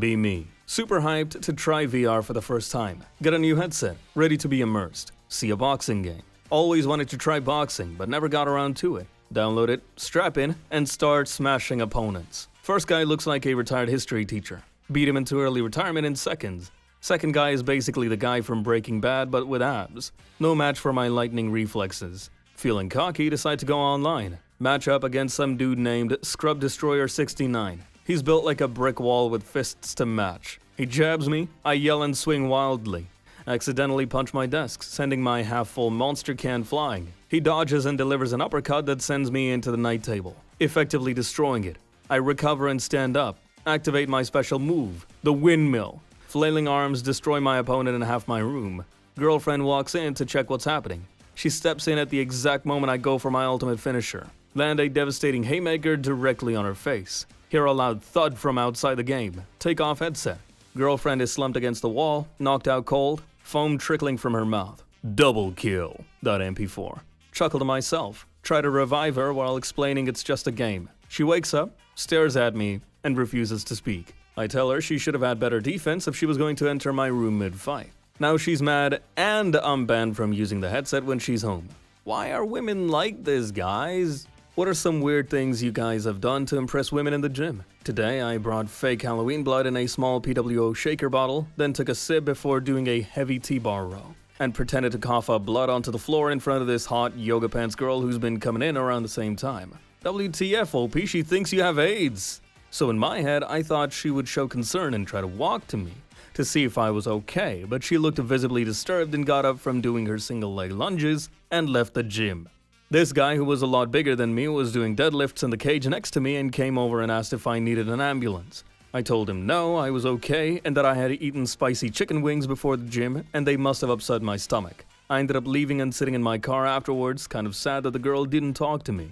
Be me. Super hyped to try VR for the first time. Get a new headset, ready to be immersed. See a boxing game. Always wanted to try boxing, but never got around to it. Download it, strap in, and start smashing opponents. First guy looks like a retired history teacher. Beat him into early retirement in seconds. Second guy is basically the guy from Breaking Bad, but with abs. No match for my lightning reflexes. Feeling cocky, decide to go online. Match up against some dude named Scrub Destroyer 69. He's built like a brick wall with fists to match. He jabs me, I yell and swing wildly. I accidentally punch my desk, sending my half-full monster can flying. He dodges and delivers an uppercut that sends me into the night table, effectively destroying it. I recover and stand up, activate my special move, the windmill. Flailing arms destroy my opponent in half my room. Girlfriend walks in to check what's happening. She steps in at the exact moment I go for my ultimate finisher. Land a devastating haymaker directly on her face. Hear a loud thud from outside the game. Take off headset. Girlfriend is slumped against the wall, knocked out cold, foam trickling from her mouth. Double kill. .mp4. Chuckle to myself. Try to revive her while explaining it's just a game. She wakes up, stares at me, and refuses to speak. I tell her she should have had better defense if she was going to enter my room mid-fight. Now she's mad, and I'm banned from using the headset when she's home. Why are women like this, guys? What are some weird things you guys have done to impress women in the gym? Today, I brought fake Halloween blood in a small PWO shaker bottle, then took a sip before doing a heavy T-bar row, and pretended to cough up blood onto the floor in front of this hot yoga pants girl who's been coming in around the same time. WTF, OP, she thinks you have AIDS! So in my head, I thought she would show concern and try to walk to me, to see if I was okay, but she looked visibly disturbed and got up from doing her single leg lunges and left the gym. This guy, who was a lot bigger than me, was doing deadlifts in the cage next to me and came over and asked if I needed an ambulance. I told him no, I was okay, and that I had eaten spicy chicken wings before the gym, and they must have upset my stomach. I ended up leaving and sitting in my car afterwards, kind of sad that the girl didn't talk to me.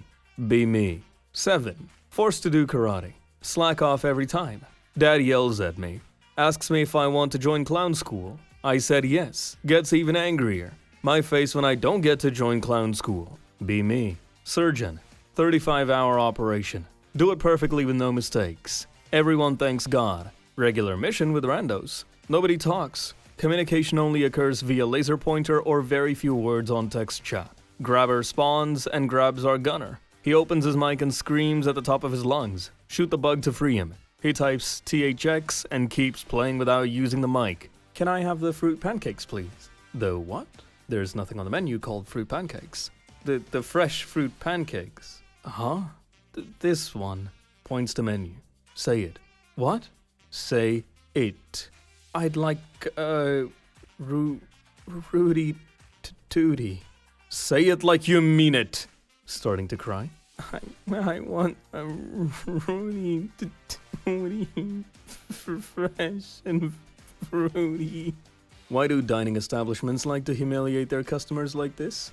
Be me. 7. Forced to do karate. Slack off every time. Dad yells at me. Asks me if I want to join clown school. I said yes. Gets even angrier. My face when I don't get to join clown school. Be me. Surgeon. 35-hour operation. Do it perfectly with no mistakes. Everyone thanks God. Regular mission with randos. Nobody talks. Communication only occurs via laser pointer or very few words on text chat. Grabber spawns and grabs our gunner. He opens his mic and screams at the top of his lungs. Shoot the bug to free him. He types THX and keeps playing without using the mic. Can I have the fruit pancakes, please? The what? There's nothing on the menu called fruit pancakes. The fresh fruit pancakes. Huh? This one. Points to menu. Say it. What? Say it. I'd like, Rudy Tooty. Say it like you mean it. Starting to cry. I want a Rudy Tooty. Fresh and fruity. Why do dining establishments like to humiliate their customers like this?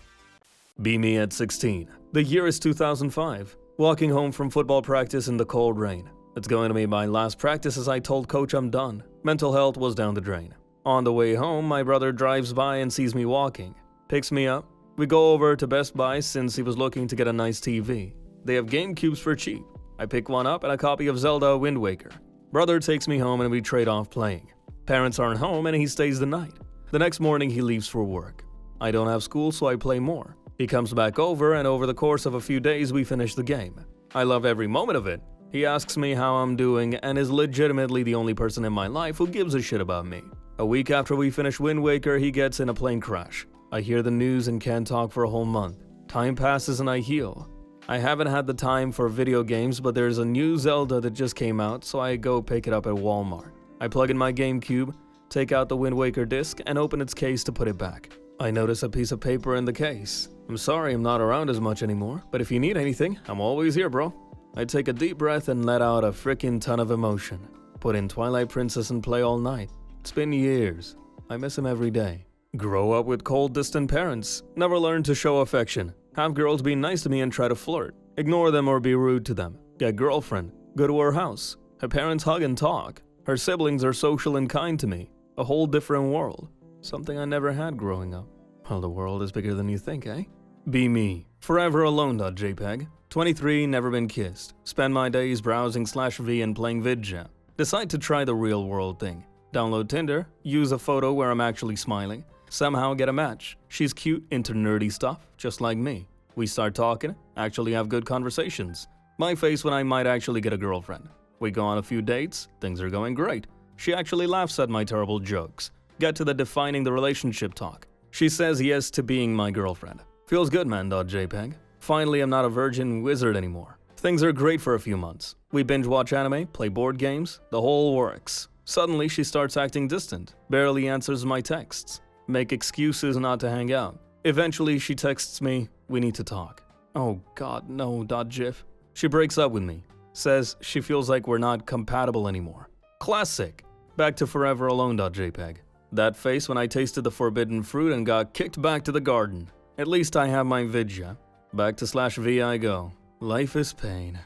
Be me at 16. The year is 2005. Walking home from football practice in the cold rain. It's going to be my last practice as I told coach I'm done. Mental health was down the drain. On the way home, my brother drives by and sees me walking. Picks me up. We go over to Best Buy since he was looking to get a nice TV. They have GameCubes for cheap. I pick one up and a copy of Zelda Wind Waker. Brother takes me home and we trade off playing. Parents aren't home and he stays the night. The next morning he leaves for work. I don't have school so I play more. He comes back over and over the course of a few days we finish the game. I love every moment of it. He asks me how I'm doing and is legitimately the only person in my life who gives a shit about me. A week after we finish Wind Waker, he gets in a plane crash. I hear the news and can't talk for a whole month. Time passes and I heal. I haven't had the time for video games, but there's a new Zelda that just came out, so I go pick it up at Walmart. I plug in my GameCube, take out the Wind Waker disc, and open its case to put it back. I notice a piece of paper in the case. I'm sorry I'm not around as much anymore, but if you need anything, I'm always here, bro. I take a deep breath and let out a frickin' ton of emotion. Put in Twilight Princess and play all night. It's been years. I miss him every day. Grow up with cold, distant parents. Never learn to show affection. Have girls be nice to me and try to flirt. Ignore them or be rude to them. Get girlfriend. Go to her house. Her parents hug and talk. Her siblings are social and kind to me. A whole different world. Something I never had growing up. Well, the world is bigger than you think, eh? Be me. Forever alone.jpg. 23, never been kissed. Spend my days browsing /v and playing vidjam. Decide to try the real world thing. Download Tinder, use a photo where I'm actually smiling, somehow get a match. She's cute, into nerdy stuff, just like me. We start talking, actually have good conversations. My face when I might actually get a girlfriend. We go on a few dates, things are going great. She actually laughs at my terrible jokes. Get to the defining the relationship talk. She says yes to being my girlfriend. Feels good, man.jpg. Finally, I'm not a virgin wizard anymore. Things are great for a few months. We binge watch anime, play board games, the whole works. Suddenly, she starts acting distant, barely answers my texts, make excuses not to hang out. Eventually, she texts me, we need to talk. Oh god, no.gif. She breaks up with me. Says she feels like we're not compatible anymore. Classic. Back to forever alone.jpg. That face when I tasted the forbidden fruit and got kicked back to the garden. At least I have my vidya. Back to /v I go. Life is pain.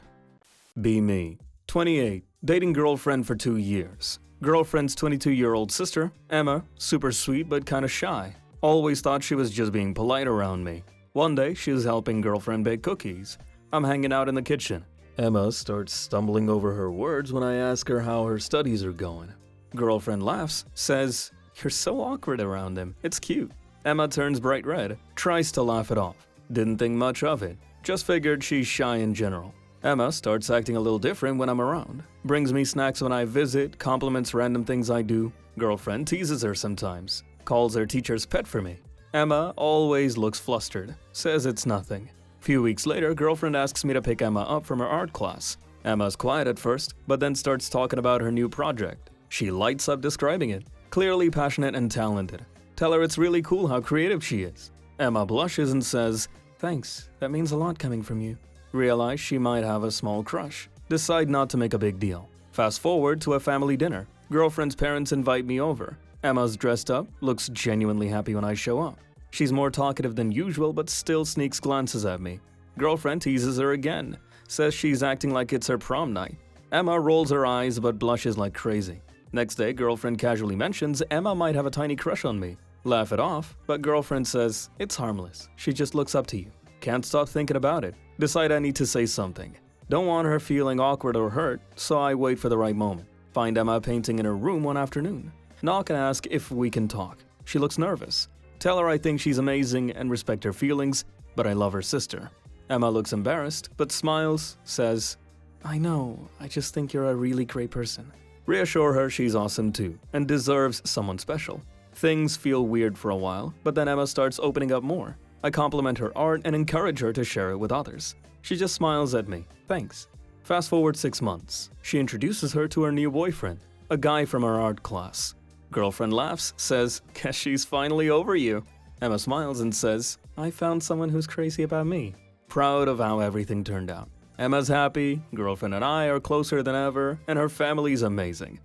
Be me. 28. Dating girlfriend for 2 years. Girlfriend's 22-year-old sister, Emma, super sweet but kinda shy. Always thought she was just being polite around me. One day, she's helping girlfriend bake cookies. I'm hanging out in the kitchen. Emma starts stumbling over her words when I ask her how her studies are going. Girlfriend laughs, says, "You're so awkward around him. It's cute." Emma turns bright red, tries to laugh it off. Didn't think much of it. Just figured she's shy in general. Emma starts acting a little different when I'm around. Brings me snacks when I visit, compliments random things I do. Girlfriend teases her sometimes. Calls her teacher's pet for me. Emma always looks flustered. Says it's nothing. Few weeks later, girlfriend asks me to pick Emma up from her art class. Emma's quiet at first, but then starts talking about her new project. She lights up describing it. Clearly passionate and talented. Tell her it's really cool how creative she is. Emma blushes and says, "Thanks, that means a lot coming from you." Realize she might have a small crush. Decide not to make a big deal. Fast forward to a family dinner. Girlfriend's parents invite me over. Emma's dressed up, looks genuinely happy when I show up. She's more talkative than usual but still sneaks glances at me. Girlfriend teases her again. Says she's acting like it's her prom night. Emma rolls her eyes but blushes like crazy. Next day, girlfriend casually mentions Emma might have a tiny crush on me. Laugh it off, but girlfriend says, "It's harmless. She just looks up to you." Can't stop thinking about it. Decide I need to say something. Don't want her feeling awkward or hurt, so I wait for the right moment. Find Emma painting in her room one afternoon. Knock and ask if we can talk. She looks nervous. Tell her I think she's amazing and respect her feelings, but I love her sister. Emma looks embarrassed, but smiles, says, "I know, I just think you're a really great person." Reassure her she's awesome too, and deserves someone special. Things feel weird for a while, but then Emma starts opening up more. I compliment her art and encourage her to share it with others. She just smiles at me, "Thanks." Fast forward 6 months. She introduces her to her new boyfriend, a guy from her art class. Girlfriend laughs, says, "Guess she's finally over you." Emma smiles and says, "I found someone who's crazy about me." Proud of how everything turned out. Emma's happy, girlfriend and I are closer than ever, and her family's amazing.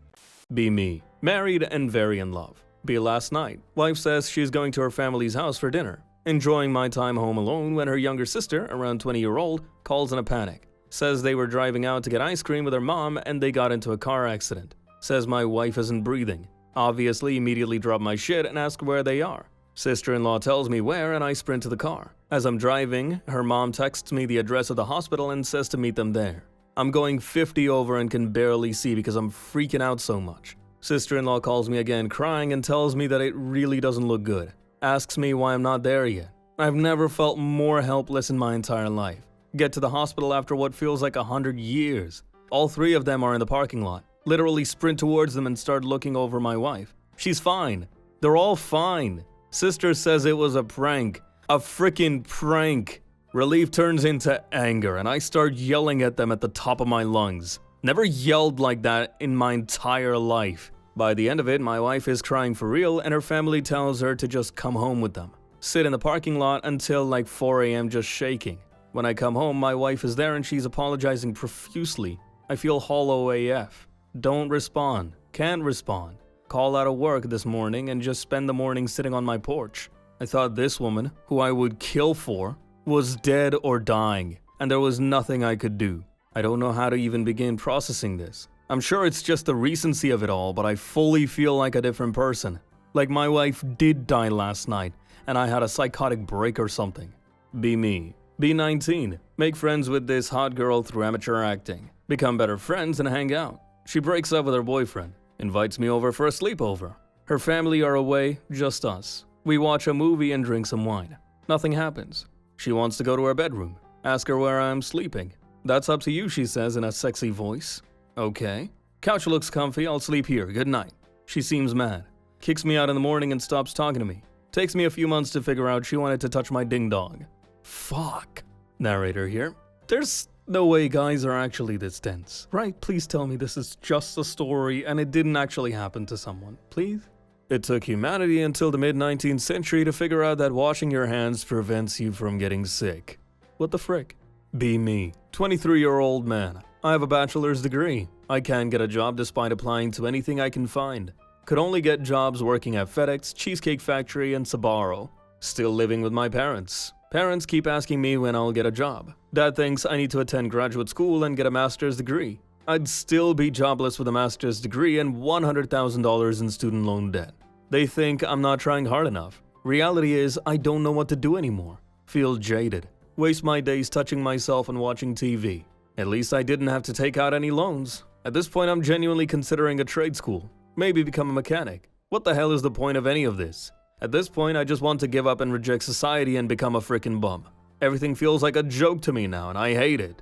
Be me. Married and very in love. Be last night. Wife says she's going to her family's house for dinner. Enjoying my time home alone when her younger sister, around 20-year-old, calls in a panic. Says they were driving out to get ice cream with her mom and they got into a car accident. Says my wife isn't breathing. Obviously immediately drop my shit and ask where they are. Sister-in-law tells me where and I sprint to the car. As I'm driving, her mom texts me the address of the hospital and says to meet them there. I'm going 50 over and can barely see because I'm freaking out so much. Sister-in-law calls me again crying and tells me that it really doesn't look good. Asks me why I'm not there yet. I've never felt more helpless in my entire life. Get to the hospital after what feels like 100 years. All 3 of them are in the parking lot. Literally sprint towards them and start looking over my wife. She's fine. They're all fine. Sister says it was a prank. A freaking prank. Relief turns into anger and I start yelling at them at the top of my lungs. Never yelled like that in my entire life. By the end of it, my wife is crying for real and her family tells her to just come home with them. Sit in the parking lot until like 4 a.m. just shaking. When I come home, my wife is there and she's apologizing profusely. I feel hollow AF. Don't respond. Can't respond. Call out of work this morning and just spend the morning sitting on my porch. I thought this woman, who I would kill for, was dead or dying, and there was nothing I could do. I don't know how to even begin processing this. I'm sure it's just the recency of it all, but I fully feel like a different person. Like my wife did die last night, and I had a psychotic break or something. Be me. Be 19. Make friends with this hot girl through amateur acting. Become better friends and hang out. She breaks up with her boyfriend, invites me over for a sleepover. Her family are away, just us. We watch a movie and drink some wine. Nothing happens. She wants to go to her bedroom. Ask her where I'm sleeping. That's up to you, she says in a sexy voice. Okay. Couch looks comfy, I'll sleep here, good night. She seems mad. Kicks me out in the morning and stops talking to me. Takes me a few months to figure out she wanted to touch my ding-dong. Fuck. Narrator here. There's no way guys are actually this tense, right? Please tell me this is just a story and it didn't actually happen to someone, please? It took humanity until the mid-19th century to figure out that washing your hands prevents you from getting sick. What the frick? Be me. 23-year-old man. I have a bachelor's degree. I can't get a job despite applying to anything I can find. Could only get jobs working at FedEx, Cheesecake Factory, and Sbarro. Still living with my parents. Parents keep asking me when I'll get a job. Dad thinks I need to attend graduate school and get a master's degree. I'd still be jobless with a master's degree and $100,000 in student loan debt. They think I'm not trying hard enough. Reality is, I don't know what to do anymore. Feel jaded. Waste my days touching myself and watching TV. At least I didn't have to take out any loans. At this point, I'm genuinely considering a trade school. Maybe become a mechanic. What the hell is the point of any of this? At this point, I just want to give up and reject society and become a frickin' bum. Everything feels like a joke to me now, and I hate it.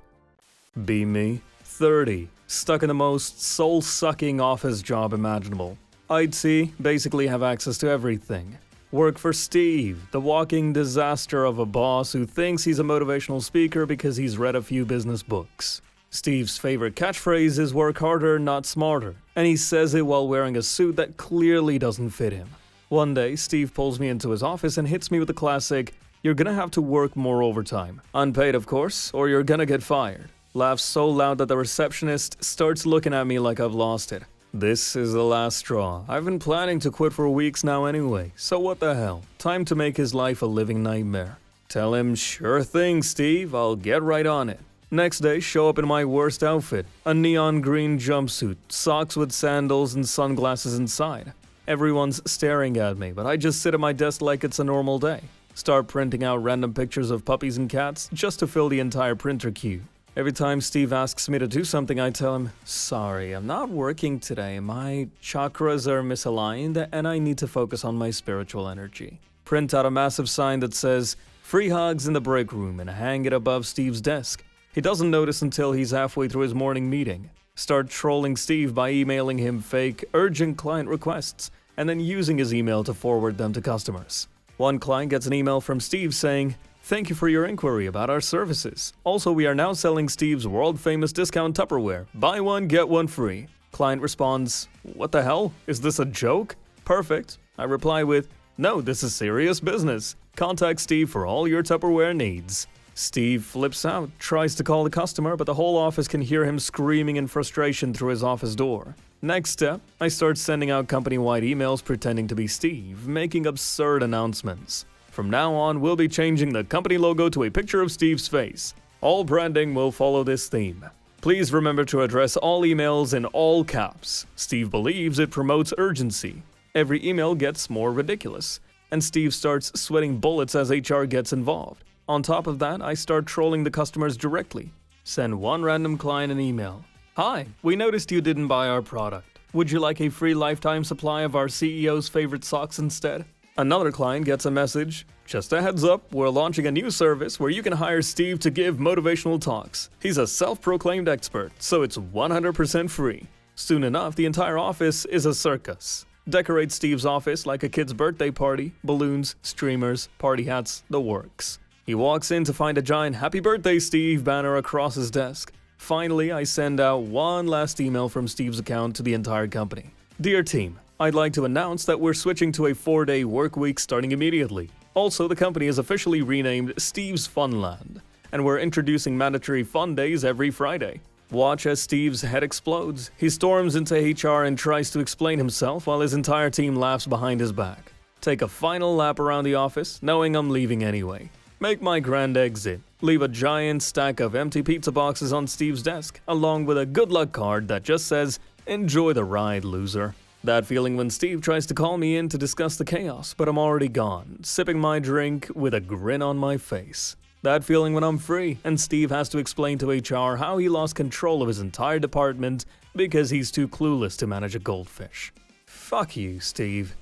Be me. 30. Stuck in the most soul-sucking office job imaginable. IT, basically have access to everything. Work for Steve, the walking disaster of a boss who thinks he's a motivational speaker because he's read a few business books. Steve's favorite catchphrase is work harder, not smarter, and he says it while wearing a suit that clearly doesn't fit him. One day, Steve pulls me into his office and hits me with the classic, "You're gonna have to work more overtime. Unpaid, of course, or you're gonna get fired." Laughs so loud that the receptionist starts looking at me like I've lost it. This is the last straw. I've been planning to quit for weeks now anyway, so what the hell? Time to make his life a living nightmare. Tell him, "Sure thing, Steve, I'll get right on it." Next day, show up in my worst outfit, a neon green jumpsuit, socks with sandals and sunglasses inside. Everyone's staring at me, but I just sit at my desk like it's a normal day. Start printing out random pictures of puppies and cats just to fill the entire printer queue. Every time Steve asks me to do something, I tell him, "Sorry, I'm not working today. My chakras are misaligned and I need to focus on my spiritual energy." Print out a massive sign that says, "Free hugs in the break room," and hang it above Steve's desk. He doesn't notice until he's halfway through his morning meeting. Start trolling Steve by emailing him fake, urgent client requests, and then using his email to forward them to customers. One client gets an email from Steve saying, "Thank you for your inquiry about our services. Also, we are now selling Steve's world-famous discount Tupperware. Buy one, get one free." Client responds, "What the hell? Is this a joke?" "Perfect." I reply with, "No, this is serious business. Contact Steve for all your Tupperware needs." Steve flips out, tries to call the customer, but the whole office can hear him screaming in frustration through his office door. Next step, I start sending out company-wide emails pretending to be Steve, making absurd announcements. From now on, we'll be changing the company logo to a picture of Steve's face. All branding will follow this theme. Please remember to address all emails in all caps. Steve believes it promotes urgency. Every email gets more ridiculous, and Steve starts sweating bullets as HR gets involved. On top of that, I start trolling the customers directly. Send one random client an email. "Hi, we noticed you didn't buy our product. Would you like a free lifetime supply of our CEO's favorite socks instead?" Another client gets a message. "Just a heads up, we're launching a new service where you can hire Steve to give motivational talks. He's a self-proclaimed expert, so it's 100% free." Soon enough, the entire office is a circus. Decorate Steve's office like a kid's birthday party, balloons, streamers, party hats, the works. He walks in to find a giant "Happy Birthday, Steve" banner across his desk. Finally, I send out one last email from Steve's account to the entire company. "Dear team, I'd like to announce that we're switching to a 4-day work week starting immediately. Also, the company is officially renamed Steve's Funland, and we're introducing mandatory fun days every Friday." Watch as Steve's head explodes. He storms into HR and tries to explain himself while his entire team laughs behind his back. Take a final lap around the office, knowing I'm leaving anyway. Make my grand exit. Leave a giant stack of empty pizza boxes on Steve's desk, along with a good luck card that just says, "Enjoy the ride, loser." That feeling when Steve tries to call me in to discuss the chaos, but I'm already gone, sipping my drink with a grin on my face. That feeling when I'm free and Steve has to explain to HR how he lost control of his entire department because he's too clueless to manage a goldfish. Fuck you, Steve.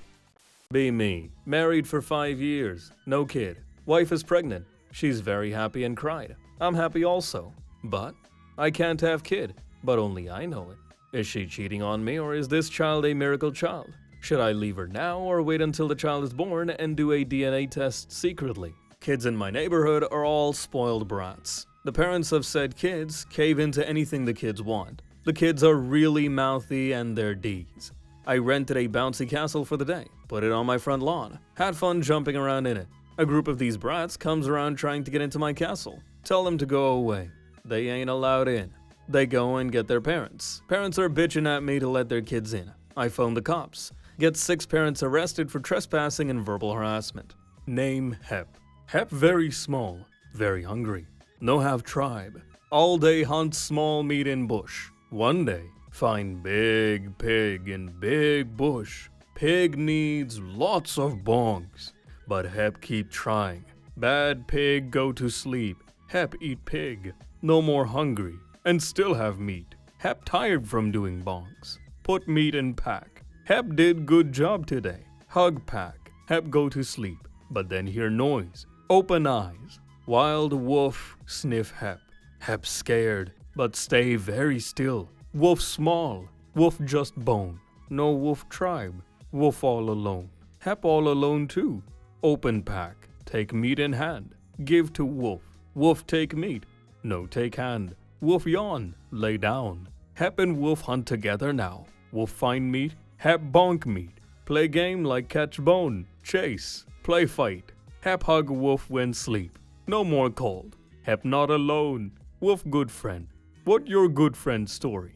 Be me. Married for 5 years. No kid. Wife is pregnant. She's very happy and cried. I'm happy also. But I can't have kid. But only I know it. Is she cheating on me or is this child a miracle child? Should I leave her now or wait until the child is born and do a DNA test secretly? Kids in my neighborhood are all spoiled brats. The parents of said kids cave into anything the kids want. The kids are really mouthy and they're D's. I rented a bouncy castle for the day, put it on my front lawn, had fun jumping around in it. A group of these brats comes around trying to get into my castle. Tell them to go away. They ain't allowed in. They go and get their parents. Parents are bitching at me to let their kids in. I phone the cops. Get 6 parents arrested for trespassing and verbal harassment. Name Hep. Hep very small, very hungry. No have tribe. All day hunt small meat in bush. One day, find big pig in big bush. Pig needs lots of bongs. But Hep keep trying. Bad pig go to sleep. Hep eat pig. No more hungry. And still have meat. Hep tired from doing bongs. Put meat in pack. Hep did good job today. Hug pack. Hep go to sleep. But then hear noise. Open eyes. Wild wolf sniff Hep. Hep scared. But stay very still. Wolf small. Wolf just bone. No wolf tribe. Wolf all alone. Hep all alone too. Open pack. Take meat in hand. Give to wolf. Wolf take meat. No take hand. Wolf yawn. Lay down. Hep and wolf hunt together now. Wolf find meat. Hep bonk meat. Play game like catch bone. Chase. Play fight. Hep hug wolf when sleep. No more cold. Hep not alone. Wolf good friend. What your good friend story?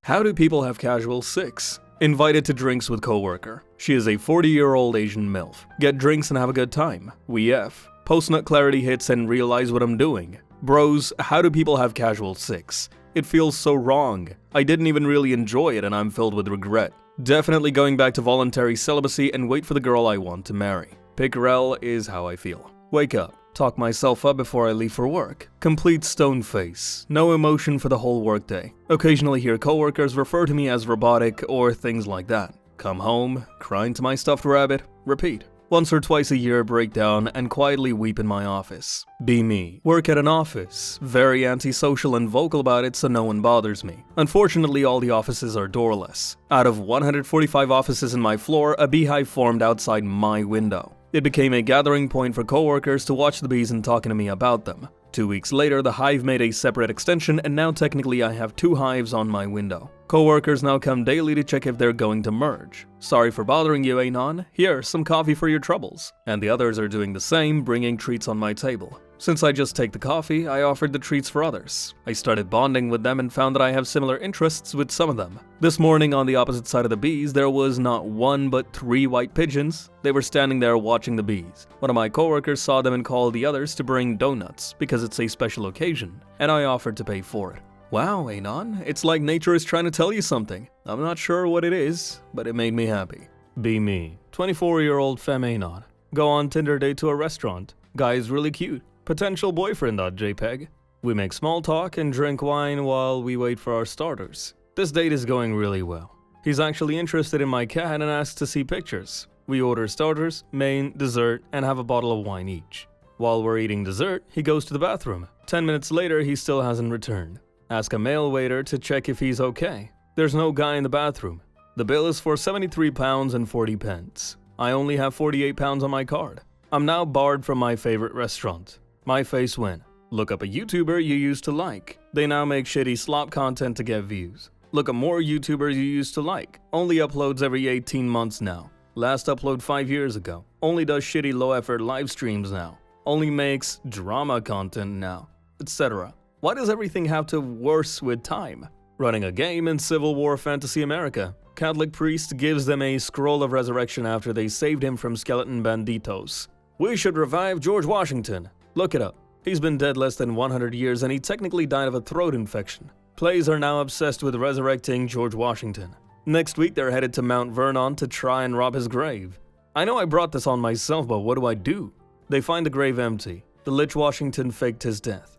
How do people have casual sex? Invited to drinks with coworker. She is a 40-year-old Asian MILF. Get drinks and have a good time. We F. Post-nut clarity hits and realize what I'm doing. Bros, how do people have casual sex? It feels so wrong. I didn't even really enjoy it and I'm filled with regret. Definitely going back to voluntary celibacy and wait for the girl I want to marry. Pickerel is how I feel. Wake up. Talk myself up before I leave for work. Complete stone face. No emotion for the whole workday. Occasionally hear coworkers refer to me as robotic or things like that. Come home, cry into my stuffed rabbit, repeat. Once or twice a year break down and quietly weep in my office. Be me. Work at an office. Very antisocial and vocal about it so no one bothers me. Unfortunately all the offices are doorless. Out of 145 offices in my floor, a beehive formed outside my window. It became a gathering point for coworkers to watch the bees and talking to me about them. 2 weeks later, the hive made a separate extension and now technically I have 2 hives on my window. Coworkers now come daily to check if they're going to merge. Sorry for bothering you, Anon. Here, some coffee for your troubles. And the others are doing the same, bringing treats on my table. Since I just take the coffee, I offered the treats for others. I started bonding with them and found that I have similar interests with some of them. This morning on the opposite side of the bees, there was not 1 but 3 white pigeons. They were standing there watching the bees. One of my coworkers saw them and called the others to bring donuts because it's a special occasion, and I offered to pay for it. Wow, Anon, it's like nature is trying to tell you something. I'm not sure what it is, but it made me happy. Be me. 24-year-old femme Anon. Go on Tinder date to a restaurant. Guy is really cute. Potential boyfriend.jpg. We make small talk and drink wine while we wait for our starters. This date is going really well. He's actually interested in my cat and asks to see pictures. We order starters, main, dessert, and have a bottle of wine each. While we're eating dessert, he goes to the bathroom. 10 minutes later, he still hasn't returned. Ask a male waiter to check if he's okay. There's no guy in the bathroom. The bill is for £73 and 40 pence. I only have £48 on my card. I'm now barred from my favorite restaurant. My face win. Look up a YouTuber you used to like. They now make shitty slop content to get views. Look up more YouTubers you used to like. Only uploads every 18 months now. Last upload 5 years ago. Only does shitty low-effort live streams now. Only makes drama content now, etc. Why does everything have to worse with time? Running a game in Civil War Fantasy America. Catholic priest gives them a scroll of resurrection after they saved him from skeleton banditos. We should revive George Washington. Look it up. He's been dead less than 100 years and he technically died of a throat infection. Plays are now obsessed with resurrecting George Washington. Next week they're headed to Mount Vernon to try and rob his grave. I know I brought this on myself, but what do I do? They find the grave empty. The Lich Washington faked his death.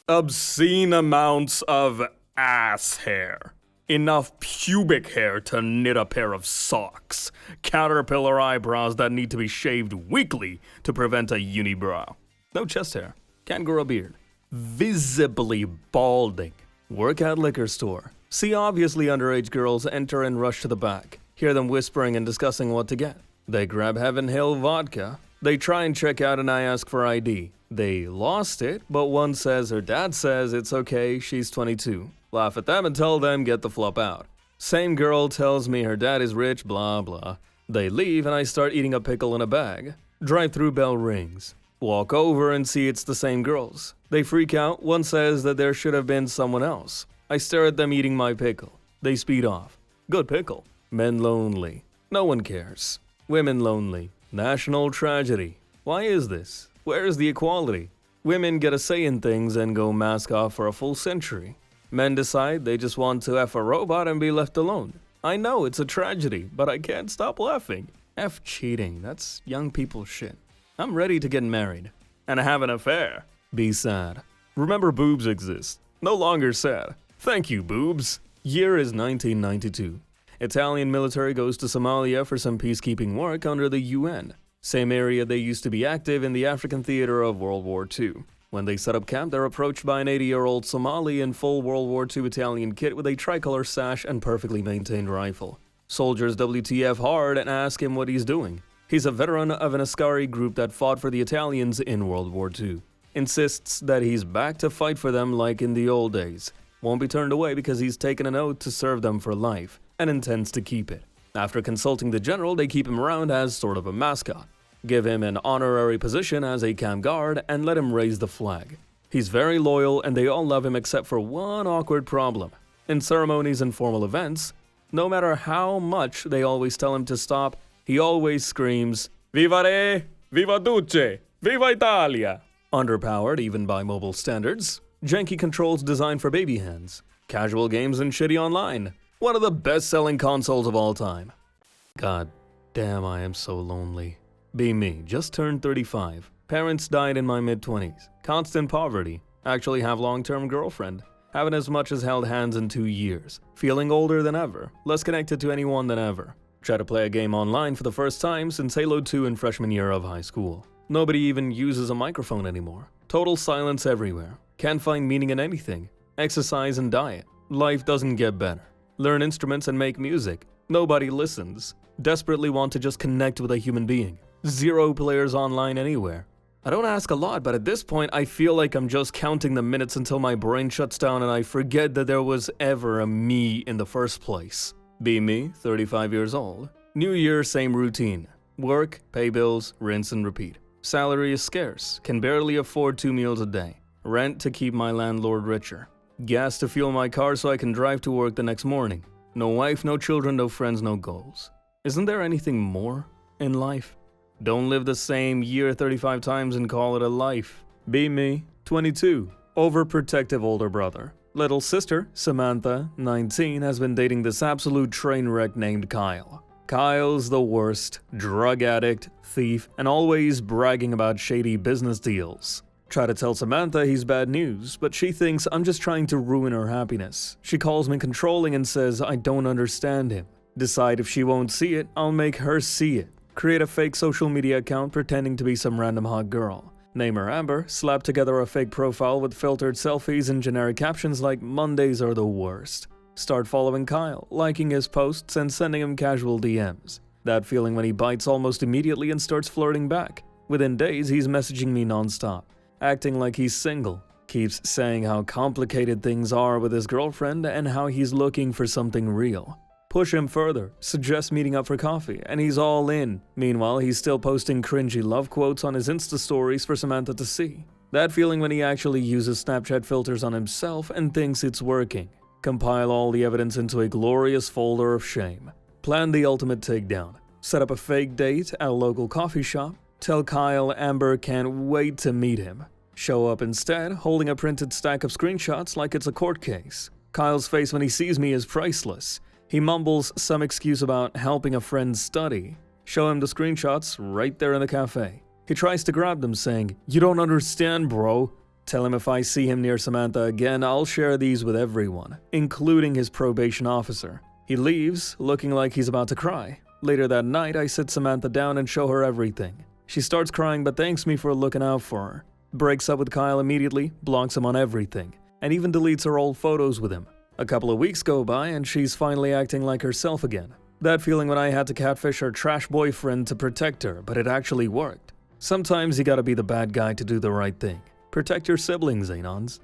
Obscene amounts of ass hair. Enough pubic hair to knit a pair of socks. Caterpillar eyebrows that need to be shaved weekly to prevent a unibrow. No chest hair. Can't grow a beard. Visibly balding. Work at liquor store. See obviously underage girls enter and rush to the back. Hear them whispering and discussing what to get. They grab Heaven Hill vodka. They try and check out and I ask for ID. They lost it, but one says her dad says it's okay, she's 22. Laugh at them and tell them get the flop out. Same girl tells me her dad is rich, blah blah. They leave and I start eating a pickle in a bag. Drive-through bell rings. Walk over and see it's the same girls. They freak out, one says that there should have been someone else. I stare at them eating my pickle. They speed off. Good pickle. Men lonely. No one cares. Women lonely. National tragedy. Why is this? Where is the equality? Women get a say in things and go mask off for a full century. Men decide they just want to F a robot and be left alone. I know it's a tragedy, but I can't stop laughing. F cheating, that's young people shit. I'm ready to get married. And have an affair. Be sad. Remember boobs exist. No longer sad. Thank you, boobs. Year is 1992. Italian military goes to Somalia for some peacekeeping work under the UN. Same area they used to be active in the African theater of World War II. When they set up camp, they're approached by an 80-year-old Somali in full World War II Italian kit with a tricolor sash and perfectly maintained rifle. Soldiers WTF hard and ask him what he's doing. He's a veteran of an Askari group that fought for the Italians in World War II. Insists that he's back to fight for them like in the old days. Won't be turned away because he's taken an oath to serve them for life and intends to keep it. After consulting the general, they keep him around as sort of a mascot. Give him an honorary position as a camp guard and let him raise the flag. He's very loyal and they all love him except for one awkward problem. In ceremonies and formal events, no matter how much they always tell him to stop, he always screams, "Viva Re! Viva Duce! Viva Italia!" Underpowered even by mobile standards. Janky controls designed for baby hands. Casual games and shitty online. One of the best-selling consoles of all time. God damn, I am so lonely. Be me, just turned 35. Parents died in my mid-20s. Constant poverty. Actually have long-term girlfriend. Haven't as much as held hands in 2 years. Feeling older than ever. Less connected to anyone than ever. Try to play a game online for the first time since Halo 2 in freshman year of high school. Nobody even uses a microphone anymore. Total silence everywhere. Can't find meaning in anything. Exercise and diet. Life doesn't get better. Learn instruments and make music. Nobody listens. Desperately want to just connect with a human being. 0 players online anywhere. I don't ask a lot, but at this point I feel like I'm just counting the minutes until my brain shuts down and I forget that there was ever a me in the first place. Be me, 35 years old. New year, same routine. Work, pay bills, rinse and repeat. Salary is scarce, can barely afford 2 meals a day. Rent to keep my landlord richer. Gas to fuel my car so I can drive to work the next morning. No wife, no children, no friends, no goals. Isn't there anything more in life? Don't live the same year 35 times and call it a life. Be me, 22. Overprotective older brother. Little sister, Samantha, 19, has been dating this absolute train wreck named Kyle. Kyle's the worst, drug addict, thief, and always bragging about shady business deals. Try to tell Samantha he's bad news, but she thinks I'm just trying to ruin her happiness. She calls me controlling and says I don't understand him. Decide if she won't see it, I'll make her see it. Create a fake social media account pretending to be some random hot girl. Name her Amber, slap together a fake profile with filtered selfies and generic captions like Mondays are the worst. Start following Kyle, liking his posts and sending him casual DMs. That feeling when he bites almost immediately and starts flirting back. Within days, he's messaging me nonstop, acting like he's single. Keeps saying how complicated things are with his girlfriend and how he's looking for something real. Push him further, suggest meeting up for coffee, and he's all in. Meanwhile, he's still posting cringy love quotes on his Insta stories for Samantha to see. That feeling when he actually uses Snapchat filters on himself and thinks it's working. Compile all the evidence into a glorious folder of shame. Plan the ultimate takedown. Set up a fake date at a local coffee shop. Tell Kyle Amber can't wait to meet him. Show up instead, holding a printed stack of screenshots like it's a court case. Kyle's face when he sees me is priceless. He mumbles some excuse about helping a friend study. Show him the screenshots right there in the cafe. He tries to grab them, saying, "You don't understand, bro." Tell him if I see him near Samantha again, I'll share these with everyone, including his probation officer. He leaves, looking like he's about to cry. Later that night, I sit Samantha down and show her everything. She starts crying but thanks me for looking out for her. Breaks up with Kyle immediately, blocks him on everything, and even deletes her old photos with him. A couple of weeks go by and she's finally acting like herself again. That feeling when I had to catfish her trash boyfriend to protect her, but it actually worked. Sometimes you gotta be the bad guy to do the right thing. Protect your siblings, Anons.